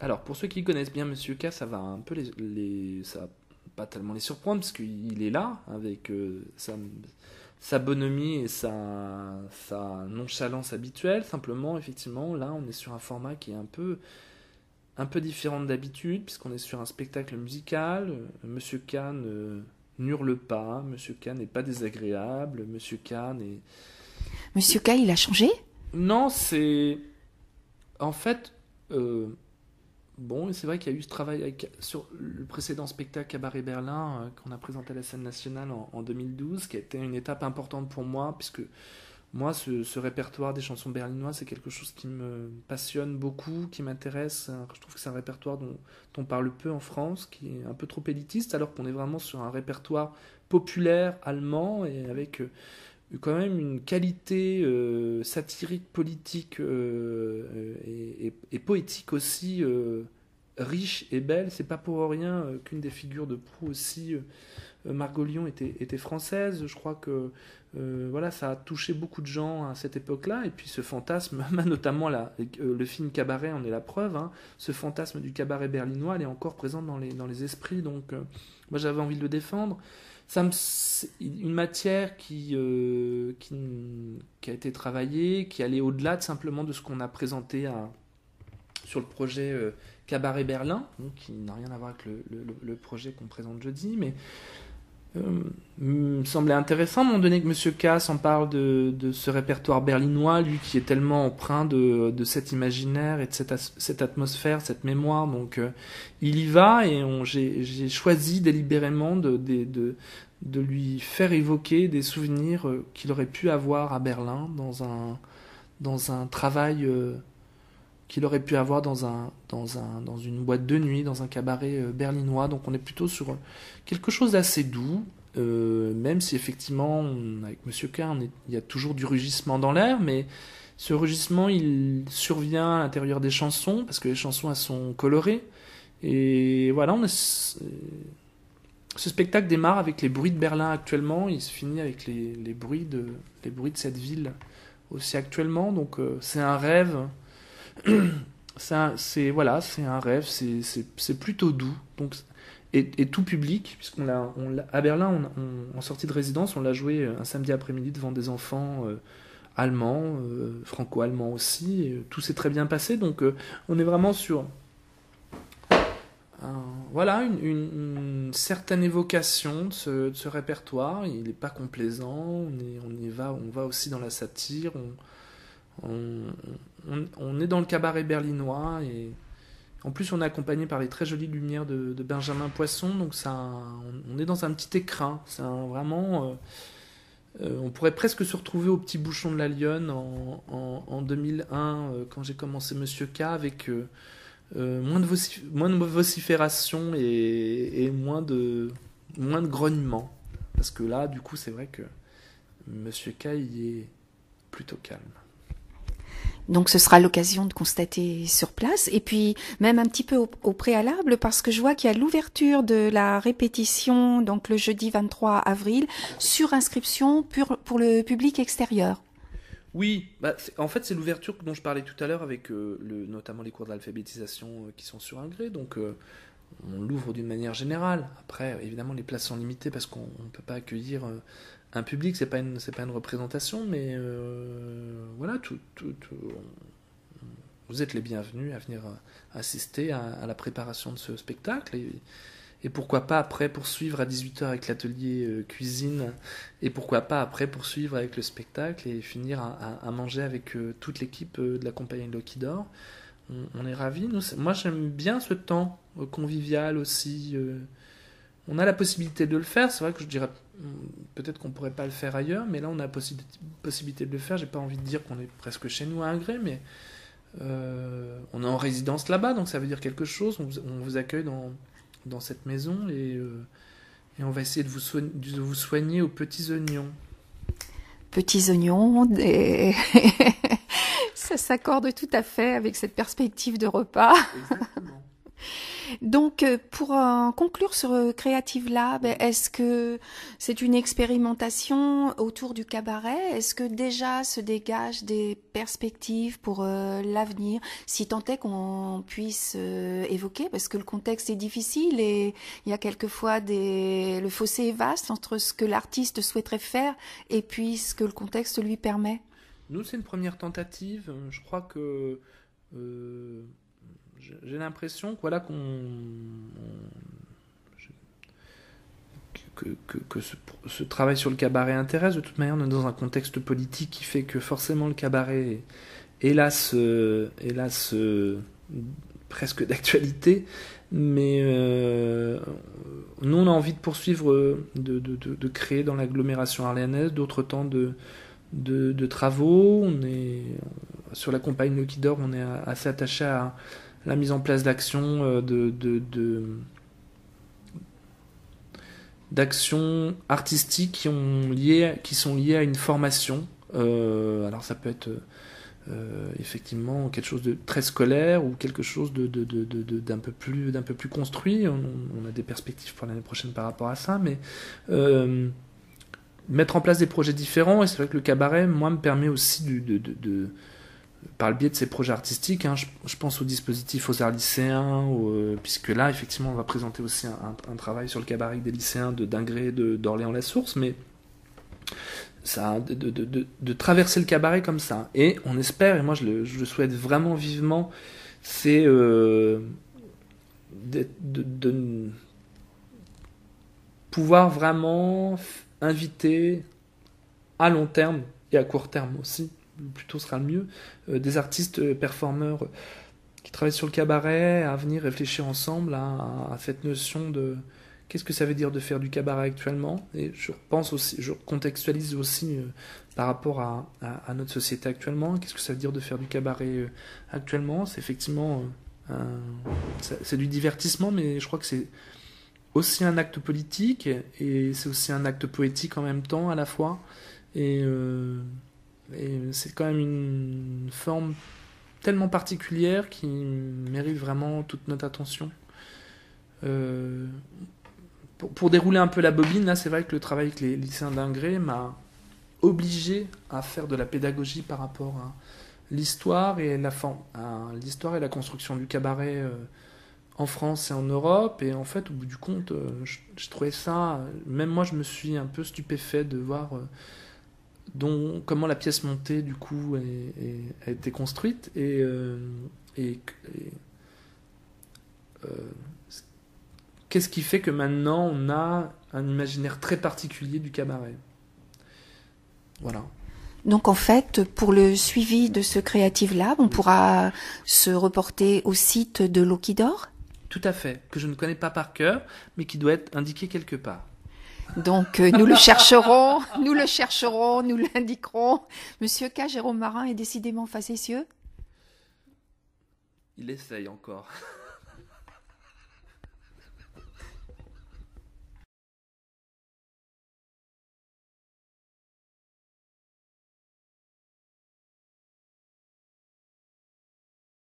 Alors, pour ceux qui connaissent bien Monsieur K, ça va un peu ça va pas tellement les surprendre, parce qu'il est là, avec sa bonhomie et sa nonchalance habituelle. Simplement, effectivement, là, on est sur un format qui est un peu différent d'habitude, puisqu'on est sur un spectacle musical. Monsieur K n'hurle pas, Monsieur K n'est pas désagréable, Monsieur K n'est... Monsieur K, il a changé? Non, c'est... En fait... euh, Bon, c'est vrai qu'il y a eu ce travail sur le précédent spectacle Cabaret Berlin qu'on a présenté à la scène nationale en 2012, qui a été une étape importante pour moi, puisque moi, ce répertoire des chansons berlinoises, c'est quelque chose qui me passionne beaucoup, qui m'intéresse. Je trouve que c'est un répertoire dont on parle peu en France, qui est un peu trop élitiste, alors qu'on est vraiment sur un répertoire populaire allemand et avec quand même une qualité satirique, politique et poétique aussi riche et belle. C'est pas pour rien qu'une des figures de proue aussi, Margot Lyon, était française. Je crois que voilà, ça a touché beaucoup de gens à cette époque-là. Et puis ce fantasme, notamment le film Cabaret en est la preuve, hein, ce fantasme du cabaret berlinois, elle est encore présente dans les esprits. Donc moi j'avais envie de le défendre. C'est une matière qui a été travaillée, qui allait au-delà simplement de ce qu'on a présenté sur le projet Cabaret Berlin, donc qui n'a rien à voir avec le projet qu'on présente jeudi, mais me semblait intéressant à un moment donné que Monsieur K s'en parle de ce répertoire berlinois, lui qui est tellement empreint de cet imaginaire et de cette atmosphère, cette mémoire. Donc il y va, et j'ai choisi délibérément de lui faire évoquer des souvenirs qu'il aurait pu avoir à Berlin dans un travail qu'il aurait pu avoir dans une boîte de nuit, dans un cabaret berlinois. Donc on est plutôt sur quelque chose d'assez doux, même si effectivement, avec Monsieur K, il y a toujours du rugissement dans l'air, mais ce rugissement, il survient à l'intérieur des chansons, parce que les chansons, elles sont colorées. Et voilà, ce spectacle démarre avec les bruits de Berlin actuellement, il se finit avec les bruits les bruits de cette ville aussi actuellement. Donc c'est un rêve. C'est un rêve, c'est plutôt doux. Donc, et tout public, puisqu'on à Berlin, en sortie de résidence, on l'a joué un samedi après-midi devant des enfants allemands, franco-allemands aussi. Et tout s'est très bien passé. Donc on est vraiment sur voilà une certaine évocation de ce répertoire. Il n'est pas complaisant. On va aussi dans la satire. On, on est dans le cabaret berlinois, et en plus on est accompagné par les très jolies lumières de Benjamin Poisson, donc on est dans un petit écrin. Vraiment, on pourrait presque se retrouver au petit bouchon de la Lyonne en 2001, quand j'ai commencé Monsieur K, avec moins de vocifération et moins de grognement. Parce que là, du coup, c'est vrai que Monsieur K, il est plutôt calme. Donc ce sera l'occasion de constater sur place, et puis même un petit peu au préalable, parce que je vois qu'il y a l'ouverture de la répétition, donc le jeudi 23 avril, sur inscription pour le public extérieur. Oui, bah, en fait c'est l'ouverture dont je parlais tout à l'heure, avec notamment les cours de l'alphabétisation qui sont sur un gré, donc on l'ouvre d'une manière générale. Après, évidemment, les places sont limitées parce qu'on ne peut pas accueillir un public, c'est pas une représentation, mais voilà, vous êtes les bienvenus à venir assister à la préparation de ce spectacle. Et pourquoi pas après poursuivre à 18h avec l'atelier cuisine, et pourquoi pas après poursuivre avec le spectacle et finir à manger avec toute l'équipe de la compagnie de Loki d'Or. On est ravis. Moi j'aime bien ce temps convivial aussi. On a la possibilité de le faire. C'est vrai que je dirais peut-être qu'on pourrait pas le faire ailleurs, mais là on a la possibilité de le faire. J'ai pas envie de dire qu'on est presque chez nous à Ingré, mais on est en résidence là-bas, donc ça veut dire quelque chose. On vous accueille dans cette maison, et on va essayer de vous soigner aux petits oignons. Petits oignons, ça s'accorde tout à fait avec cette perspective de repas. Exactement. Donc, pour conclure sur Creative Lab, est-ce que c'est une expérimentation autour du cabaret? Est-ce que déjà se dégagent des perspectives pour l'avenir, si tant est qu'on puisse évoquer, parce que le contexte est difficile et il y a quelquefois le fossé est vaste entre ce que l'artiste souhaiterait faire et puis ce que le contexte lui permet. Nous, c'est une première tentative. Je crois que j'ai l'impression que voilà que ce travail sur le cabaret intéresse. De toute manière, on est dans un contexte politique qui fait que forcément le cabaret est hélas presque d'actualité. Mais nous, on a envie de poursuivre, de créer dans l'agglomération arléanaise d'autres temps de travaux. On est sur la compagnie Lucky Door, on est assez attaché à la mise en place d'actions d'actions artistiques qui sont liées à une formation. Alors ça peut être effectivement quelque chose de très scolaire ou quelque chose d'un peu plus construit. On a des perspectives pour l'année prochaine par rapport à ça, mais mettre en place des projets différents. Et c'est vrai que le cabaret, moi, me permet aussi par le biais de ces projets artistiques, hein, je pense au dispositif aux arts lycéens, puisque là, effectivement, on va présenter aussi un travail sur le cabaret des lycéens d'Ingré, d'Orléans-la-Source, mais ça, de traverser le cabaret comme ça. Et on espère, et moi je le souhaite vraiment vivement, c'est de pouvoir vraiment inviter à long terme et à court terme aussi, plus tôt sera le mieux, des artistes performeurs qui travaillent sur le cabaret à venir réfléchir ensemble à cette notion de qu'est-ce que ça veut dire de faire du cabaret actuellement. Et je pense aussi, je contextualise aussi par rapport à notre société actuellement, qu'est-ce que ça veut dire de faire du cabaret actuellement. C'est effectivement c'est du divertissement, mais je crois que c'est aussi un acte politique et c'est aussi un acte poétique en même temps à la fois. Et c'est quand même une forme tellement particulière qui mérite vraiment toute notre attention. Pour dérouler un peu la bobine, là, c'est vrai que le travail avec les lycéens d'Ingré m'a obligé à faire de la pédagogie par rapport à l'histoire et la construction du cabaret en France et en Europe. Et en fait, au bout du compte, je trouvais ça, même moi, je me suis un peu stupéfait de voir comment la pièce montée du coup a été construite qu'est-ce qui fait que maintenant on a un imaginaire très particulier du cabaret. Voilà. Donc en fait, pour le suivi de ce Creative Lab, on pourra se reporter au site de Lucky Door. Tout à fait, que je ne connais pas par cœur, mais qui doit être indiqué quelque part. Donc nous le chercherons, nous l'indiquerons. Monsieur K. Jérôme Marin est décidément facétieux. Il essaye encore.